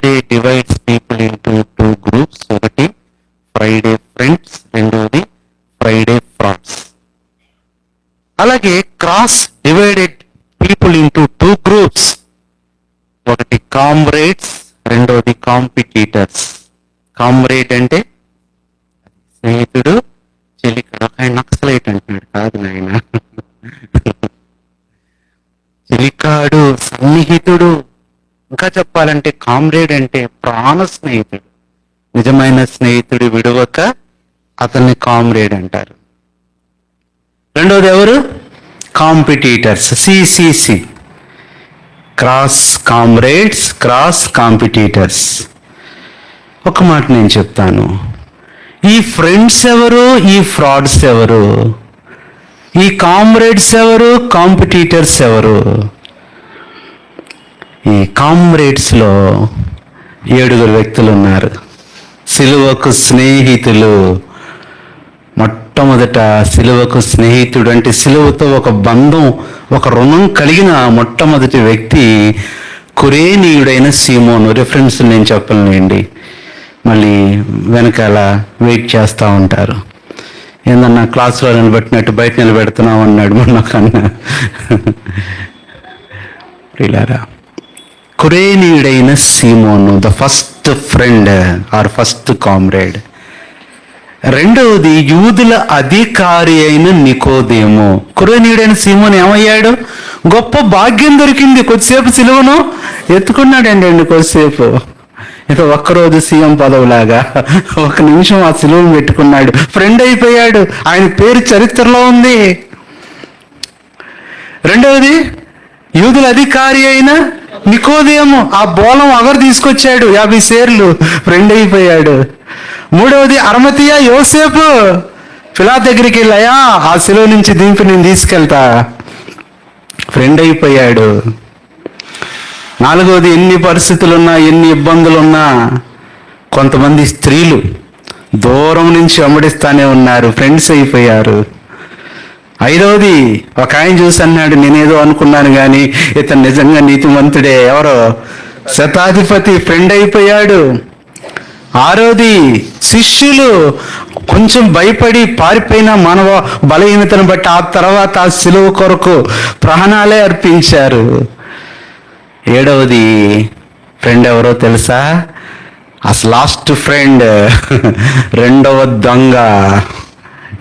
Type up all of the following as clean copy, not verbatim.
Friday divides people into two groups. ఒకటి Friday friends, రెండవది Friday frauds. అలాగే cross divided people into two groups. ఒకటి comrades, రెండవది competitors. Comrade అంటే స్నేహితుడు, చెలికాడు. ఆయన నక్సలైట్ అంటున్నాడు, కాదు నాయన. చెలికాడు, సన్నిహితుడు. ఇంకా చెప్పాలంటే కామ్రేడ్ అంటే ప్రాణ స్నేహితుడు. నిజమైన స్నేహితుడు విడవక అతన్ని కామ్రేడ్ అంటారు. రెండోది ఎవరు? Competitors, CCC. Cross comrades, cross competitors. ఒక మాట నేను చెప్తాను, ఈ ఫ్రెండ్స్ ఎవరు, ఈ ఫ్రాడ్స్ ఎవరు, ఈ కామ్రేడ్స్ ఎవరు, కాంపిటీటర్స్ ఎవరు? ఈ కామ్రేడ్స్లో 7 వ్యక్తులు ఉన్నారు. సిలువకు స్నేహితులు. మొట్టమొదట సిలువకు స్నేహితుడు అంటే సిలువతో ఒక బంధం, ఒక రుణం కలిగిన మొట్టమొదటి వ్యక్తి కురేనీయుడైన సీమోను. రిఫరెన్స్ నేను చెప్పలేండి, మళ్ళీ వెనకాల వెయిట్ చేస్తూ ఉంటారు. ఏందన్నా క్లాసులో నిలబెట్టినట్టు బయట నిలబెడుతున్నావు అన్నాడు మొన్న కన్నా. ప్రియులారా, కురేనీయుడైన సీమోను the first friend or first comrade. రెండవది యూదుల అధికారి అయిన నికోదేము. కురేనీయుడైన సీమోను ఏమయ్యాడు? గొప్ప భాగ్యం దొరికింది. కొద్దిసేపు సిలువను ఎత్తుకున్నాడండి, కొద్దిసేపు. ఏదో ఒక్కరోజు సీఎం పదవులాగా 1 నిమిషం ఆ సిలువను పెట్టుకున్నాడు, ఫ్రెండ్ అయిపోయాడు. ఆయన పేరు చరిత్రలో ఉంది. రెండవది యూదుల అధికారి అయిన నికోదేము. ఆ బోలం అగరు తీసుకొచ్చాడు, 50 సేర్లు, ఫ్రెండ్ అయిపోయాడు. మూడవది అరమతియా యోసేపు. పిలాతు దగ్గరికి వెళ్ళాయా, ఆ సిలువ నుంచి దింపి నేను తీసుకెళ్తా, ఫ్రెండ్ అయిపోయాడు. నాలుగవది ఎన్ని పరిస్థితులున్నా, ఎన్ని ఇబ్బందులున్నా కొంతమంది స్త్రీలు దూరం నుంచి వెంబడిస్తానే ఉన్నారు, ఫ్రెండ్స్ అయిపోయారు. ఐదవది ఒక ఆయన చూసి అన్నాడు, నేనేదో అనుకున్నాను కానీ ఇతను నిజంగా నీతిమంతుడే. ఎవరో శతాధిపతి, ఫ్రెండ్ అయిపోయాడు. ఆరోది శిష్యులు కొంచెం భయపడి పారిపోయిన మానవ బలహీనతను బట్టి ఆ తర్వాత ఆ సిలువ కొరకు ప్రాణాలే అర్పించారు. ఏడవది ఫ్రెండ్ ఎవరో తెలుసా? అసలు లాస్ట్ ఫ్రెండ్, రెండవ దొంగ.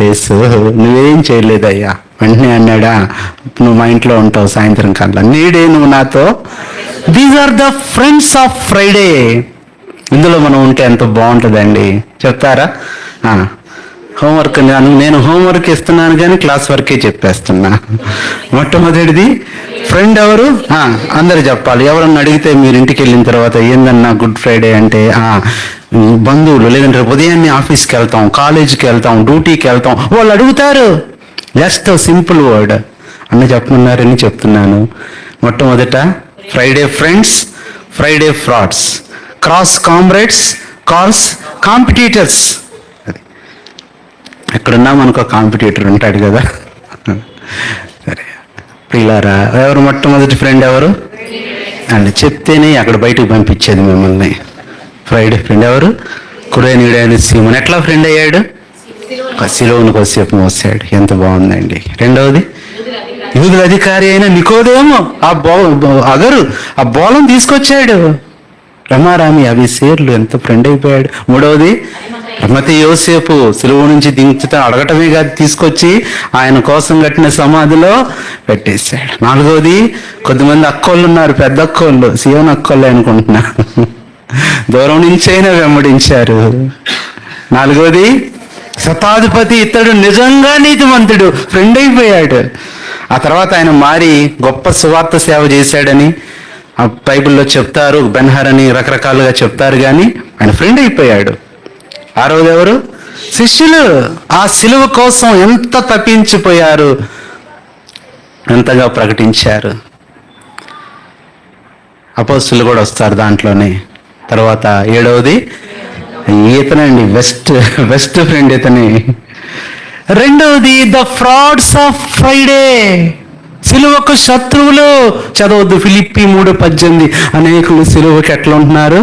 యేసు నువ్వేం చేయలేదయ్యా, వెంటనే అన్నాడా, నువ్వు మా ఇంట్లో ఉంటావు సాయంత్రం కల్లా, నీడే నువ్వు నాతో. These are the friends of Friday. ఇందులో మనం ఉంటే ఎంత బాగుంటుందండి, చెప్తారా? హోంవర్క్ నేను హోంవర్క్ ఇస్తున్నాను కానీ క్లాస్ వర్కే చెప్పేస్తున్నా. మొట్టమొదటిది ఫ్రెండ్ ఎవరు? అందరు చెప్పాలి. ఎవరన్నా అడిగితే మీరు ఇంటికి వెళ్ళిన తర్వాత ఏందన్నా గుడ్ ఫ్రైడే అంటే, బంధువులు, లేదంటే ఉదయాన్నే ఆఫీస్కి వెళ్తాం, కాలేజీకి వెళ్తాం, డ్యూటీకి వెళ్తాం, వాళ్ళు అడుగుతారు. జస్ట్ సింపుల్ వర్డ్ అన్న చెప్పమన్నారని చెప్తున్నాను. మొట్టమొదట Friday friends, Friday frauds, cross comrades, cross competitors. ఎక్కడున్నా మనకు కాంపిటీటర్ ఉంటాడు కదా. సరే పిల్లారా, ఎవరు మొట్టమొదటి ఫ్రెండ్ ఎవరు అని చెప్తేనే అక్కడ బయటకు పంపించేది మిమ్మల్ని. ఫ్రైడే ఫ్రెండ్ ఎవరు? కురేనీయుడైన సీమోను. ఎట్లా ఫ్రెండ్ అయ్యాడు? సిలువను కొద్దిసేపు మోసాడు. ఎంత బాగుందండి. రెండవది యూదుల అధికారి అయిన నికోదేము. అగరు ఆ బోలం తీసుకొచ్చాడు, రమారామి 50 సేర్లు, ఎంత ఫ్రెండ్ అయిపోయాడు. మూడవది అరమతి యోసేపు, సిలువ నుంచి దించుతా అడగటమే కాదు, తీసుకొచ్చి ఆయన కోసం కట్టిన సమాధిలో పెట్టేశాడు. నాలుగవది కొద్దిమంది అక్కోళ్ళు ఉన్నారు, పెద్ద అక్కోళ్ళు, సీయోను అక్కోళ్ళు అనుకుంటున్నా, దూరం నుంచి అయినా వెంబడించారు. నాలుగవది శతాధిపతి, ఇతడు నిజంగా నీతిమంతుడు, ఫ్రెండ్ అయిపోయాడు. ఆ తర్వాత ఆయన మారి గొప్ప సువార్త సేవ చేశాడని ఆ బైబిల్లో చెప్తారు, బెన్హర్ అని రకరకాలుగా చెప్తారు, కానీ ఆయన ఫ్రెండ్ అయిపోయాడు. ఆరోది ఎవరు? శిష్యులు. ఆ సిలువ కోసం ఎంత తప్పించిపోయారు, ఎంతగా ప్రకటించారు. అపోస్తులు కూడా వస్తారు దాంట్లోనే. తర్వాత ఏడవది ఇతనండి, బెస్ట్ ఫ్రెండ్ ఇతని. రెండవది ద ఫ్రాడ్స్ ఆఫ్ ఫ్రైడే, సిలువకు శత్రువులు. చదవద్దు, ఫిలిప్పి 3:18. అనేకులు సిలువకి ఎట్లా ఉంటున్నారు?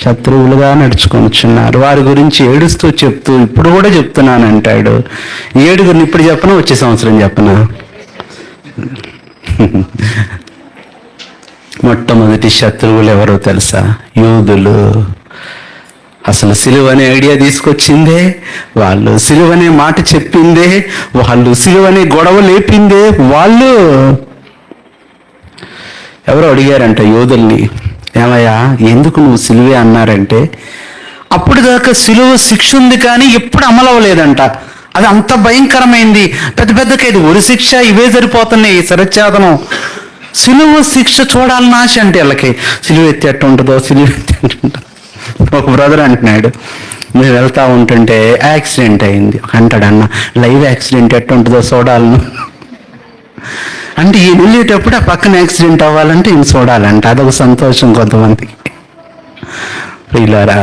శత్రువులుగా నడుచుకొనిచున్నారు. వారి గురించి ఏడుస్తూ చెప్తూ ఇప్పుడు కూడా చెప్తున్నాను అంటాడు. 7 ఇప్పుడు చెప్పనా, వచ్చే సంవత్సరం చెప్పనా? మొట్టమొదటి శత్రువులు ఎవరో తెలుసా? యూదులు. అసలు సిలువ అనే ఐడియా తీసుకొచ్చిందే వాళ్ళు, సిలువ అనే మాట చెప్పిందే వాళ్ళు, సిలువ అనే గొడవ లేపిందే వాళ్ళు. ఎవరో అడిగారంట యూదుల్ని, ఏమయ్యా ఎందుకు నువ్వు సిలువే అన్నారంటే, అప్పుడు దాకా సిలువ శిక్ష ఉంది కానీ ఎప్పుడు అమలవలేదంట. అది అంత భయంకరమైంది, పెద్ద పెద్ద ఖైదు, ఉరి శిక్ష ఇవే సరిపోతున్నాయి, శరచ్ఛేదనం. సిలువ శిక్ష చూడాలని ఆశ అంటే వీళ్ళకి. సిలువ ఎత్తి ఎట్టు ఉంటుందో, సిలువ ఎత్తి ఉంటుందో. ఒక బ్రదర్ అంటున్నాడు, మీరు వెళ్తా ఉంటుంటే యాక్సిడెంట్ అయింది అంటాడు. అన్న లైవ్ యాక్సిడెంట్ ఎట్టు ఉంటుందో చూడాలను అంటే, ఈయన వెళ్ళేటప్పుడు ఆ పక్కన యాక్సిడెంట్ అవ్వాలంటే ఈయన చూడాలంట. అదొక సంతోషం కొంతమందికి. ప్రియులారా,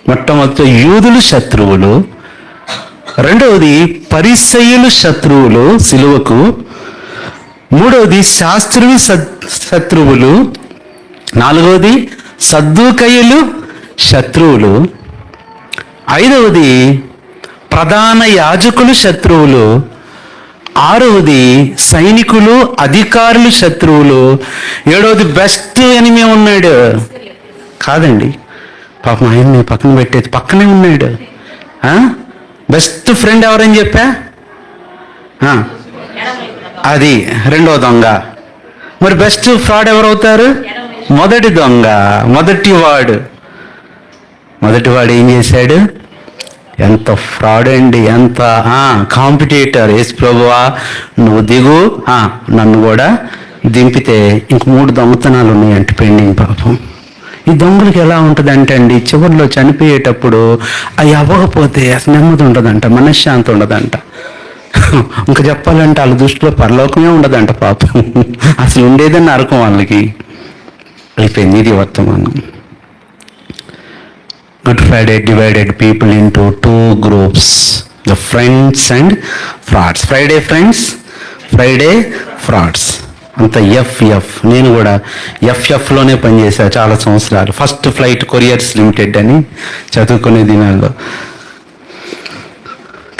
మొట్టమొదటి యూదులు శత్రువులు, రెండవది పరిసయ్యులు శత్రువులు సిలువకు, మూడవది శాస్త్రులు శత్రువులు, నాలుగవది సద్దూకయ్యులు శత్రువులు, ఐదవది ప్రధాన యాజకులు శత్రువులు, ఆరవది సైనికులు అధికారులు శత్రువులు, ఏడవది బెస్ట్ ఎనిమి ఉన్నాడు. కాదండి, పాపం ఆయన్ని పక్కన పెట్టేది, పక్కనే ఉన్నాడు. బెస్ట్ ఫ్రెండ్ ఎవరని చెప్పా? అది రెండో దొంగ. మరి బెస్ట్ ఫ్రాడ్ ఎవరవుతారు? మొదటి దొంగ, మొదటివాడు ఏం చేశాడు? ఎంత ఫ్రాడ్ అండి, ఎంత కాంపిటేటర్. యేసు ప్రభువా నువ్వు దిగు, నన్ను కూడా దింపితే ఇంక 3 దొంగతనాలు ఉన్నాయంట పెండింగ్. పాపం ఈ దొంగలకి ఎలా ఉంటుంది అంటే అండి, చివరిలో చనిపోయేటప్పుడు అవి అవ్వకపోతే అసలు నెమ్మది ఉండదంట, మనశ్శాంతి ఉండదంట. ఇంకా చెప్పాలంటే వాళ్ళ దృష్టిలో పరలోకమే ఉండదంట. పాపం అసలు ఉండేదని నరకం వాళ్ళకి అయిపోయింది. ఇది వర్తమానం. Good Friday divided people into 2 groups, the friends and frauds. Friday friends, Friday frauds. అంత ఎఫ్. నేను కూడా ఎఫ్లోనే పనిచేశాను చాలా సంవత్సరాలు. ఫస్ట్ ఫ్లైట్ కొరియర్స్ లిమిటెడ్ అని చదువుకునే దినాల్లో.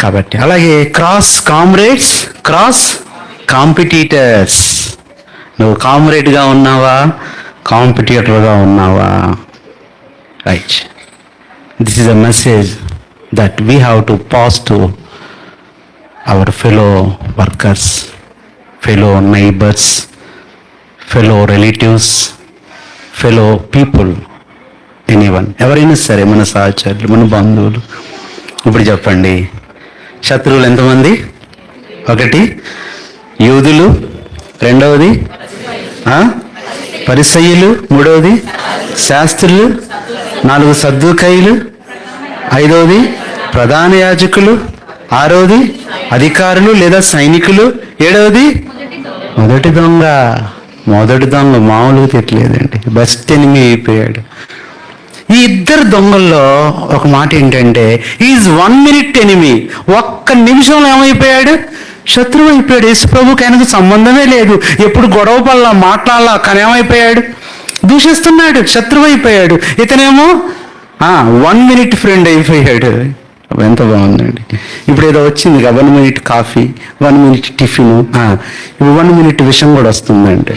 కాబట్టి అలాగే క్రాస్ కామ్రేడ్స్, క్రాస్ కాంపిటీటర్స్. నువ్వు కామ్రేడ్గా ఉన్నావా, కాంపిటీటర్గా ఉన్నావా? Right. This is a message that we have to pass to our fellow workers, fellow neighbours, fellow relatives, fellow people, anyone, ఎవరైనా సరే, మన సహచరులు, మన బంధువులు. ఇప్పుడు చెప్పండి, శత్రువులు ఎంతమంది? 1 యూదులు, రెండవది పరిసయ్యులు, మూడవది శాస్త్రులు, 4 సద్దూకయ్యులు, 5వది ప్రధాన యాజకులు, 6వది అధికారులు లేదా సైనికులు, 7వది మొదటి దొంగ. మామూలుగా తిట్టలేదండి, బెస్ట్ ఎనిమి అయిపోయాడు. ఈ 2 దొంగల్లో ఒక మాట ఏంటంటే, ఈజ్ 1 minute ఎనిమి. 1 నిమిషంలో ఏమైపోయాడు? శత్రువు అయిపోయాడు. యేసు ప్రభుకి ఆయనకు సంబంధమే లేదు, ఎప్పుడు గొడవ పడలా, మాట్లాడాలా, కానీ ఏమైపోయాడు? దూషిస్తున్నాడు, శత్రువు అయిపోయాడు. ఇతనేమో 1 minute ఫ్రెండ్ అయిపోయాడు. ఎంత బాగుందండి. ఇప్పుడు ఏదో వచ్చింది 1 minute కాఫీ, 1 minute టిఫిన్, ఇప్పుడు 1 minute విషయం కూడా వస్తుందండి.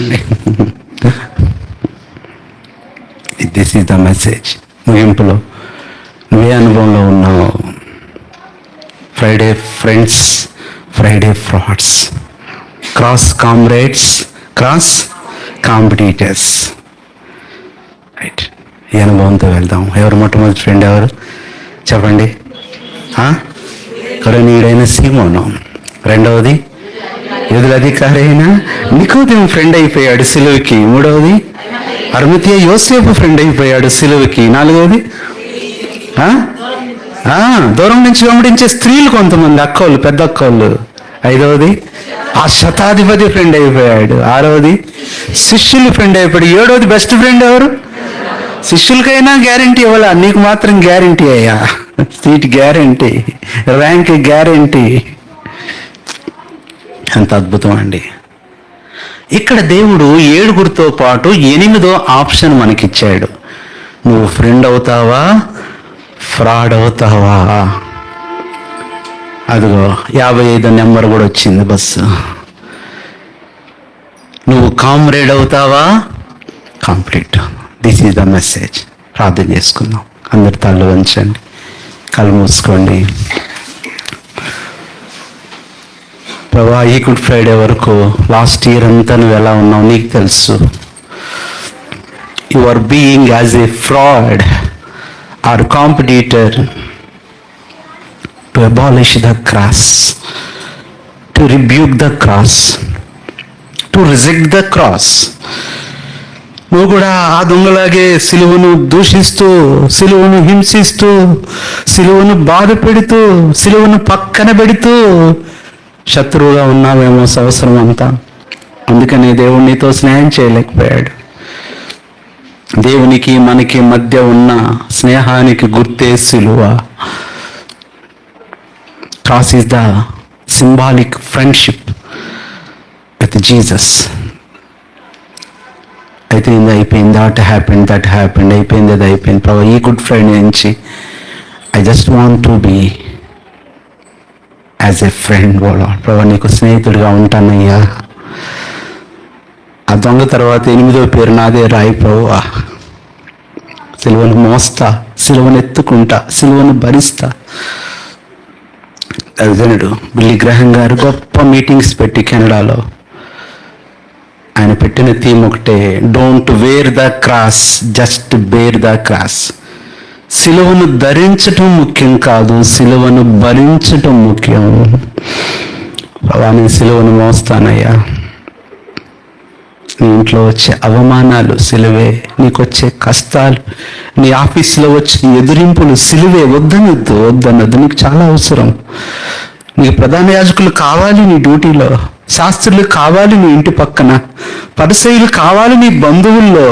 This is the message. ముగింపులో నువ్వే అనుభవంలో ఉన్నావు? Friday friends, Friday frauds, cross comrades, cross competitors. Right. ఈ అనుభవంతో వెళ్దాం. ఎవరు మొట్టమొదటి ఫ్రెండ్ ఎవరు చెప్పండి? కరుణీయుడైన సీమోను. రెండవది యూదుల అధికారి అయిన నికోదేము ఫ్రెండ్ అయిపోయాడు సిలువకి. మూడవది అరిమతయ యోసేపు ఫ్రెండ్ అయిపోయాడు సిలువకి. 4వది దూరం నుంచి వెంబడించే స్త్రీలు కొంతమంది, అక్కోళ్ళు, పెద్ద అక్కోళ్ళు. 5వది ఆ శతాధిపతి ఫ్రెండ్ అయిపోయాడు. 6వది శిష్యులు ఫ్రెండ్ అయిపోయాడు. 7వది బెస్ట్ ఫ్రెండ్ ఎవరు? శిష్యులకైనా గ్యారంటీ ఇవ్వాలా, నీకు మాత్రం గ్యారంటీ అయ్యా, సీట్ గ్యారంటీ, ర్యాంక్ గ్యారంటీ. ఎంత అద్భుతం అండి. ఇక్కడ దేవుడు 7గురితో పాటు 8వ ఆప్షన్ మనకిచ్చాడు. నువ్వు ఫ్రెండ్ అవుతావా, ఫ్రాడ్ అవుతావా? అదిగో 55 నెంబర్ కూడా వచ్చింది బస్సు. నువ్వు కామ్రేడ్ అవుతావా, complete. This is the message. ప్రార్థన చేసుకుందాం. అందరి తల్లు వంచండి, కళ్ళు మూసుకోండి. ప్రభా, ఈ గుడ్ ఫ్రైడే వరకు లాస్ట్ ఇయర్ అంతా నువ్వు ఎలా ఉన్నావు నీకు తెలుసు. You are being as a fraud or competitor to abolish the cross, to rebuke the cross, to reject the cross. నువ్వు కూడా ఆ దొంగలాగే సిలువను దూషిస్తూ, సిలువను హింసిస్తూ, సిలువను బాధ పెడుతూ, సిలువను పక్కన పెడుతూ శత్రువుగా ఉన్నావేమో సంవత్సరం అంతా. అందుకనే దేవుడు నీతో స్నేహం చేయలేకపోయాడు. దేవునికి మనకి మధ్య ఉన్న స్నేహానికి గుర్తే సిలువ. Cross is the symbolic friendship with Jesus. అయితే ఇది అయిపోయింది, దట్ హ్యాపెండ్, అయిపోయింది, అది అయిపోయింది. ప్రభా, ఈ గుడ్ ఫ్రైడే నుంచి I just want to be as a friend. ప్రభా, నీకు స్నేహితుడిగా ఉంటానయ్యా. ఆ దొంగ తర్వాత 8వ పేరు నాదే రాయి ప్రభువా. సిలువను మోస్తా, సిలువను ఎత్తుకుంటా, సిలువను భరిస్తా. అర్జునుడు బిల్లీ గ్రహం గారు గొప్ప మీటింగ్స్ పెట్టి కెనడాలో ఆయన పెట్టిన థీమ్ ఒకటే, don't wear the cross, just bear the cross. సిలువను ధరించటం ముఖ్యం కాదు, సిలువను భరించటం ముఖ్యం. నేను సిలువను మోస్తానయ్యా. నీ ఇంట్లో వచ్చే అవమానాలు సిలువే, నీకు వచ్చే కష్టాలు, నీ ఆఫీసులో వచ్చే ఎదురింపులు సిలువే. వద్దనొద్దు, నీకు చాలా అవసరం. నీకు ప్రధాన యాజకులు కావాలి నీ డ్యూటీలో, శాస్త్రులు కావాలి నీ ఇంటి పక్కన, పరిసయ్యులు కావాలి నీ బంధువుల్లో,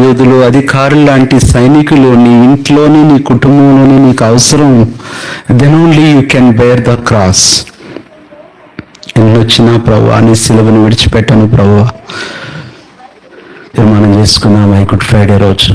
యోధులు, అధికారులు లాంటి సైనికులు నీ ఇంట్లోనే, నీ కుటుంబంలోనే నీకు అవసరం. Then only you can bear the cross. ఎన్ని వచ్చినా ప్రభువా, నీ సిలువను విడిచిపెట్టను ప్రభువా. తీర్మానం చేసుకున్నాం ఈ గుడ్ ఫ్రైడే రోజు.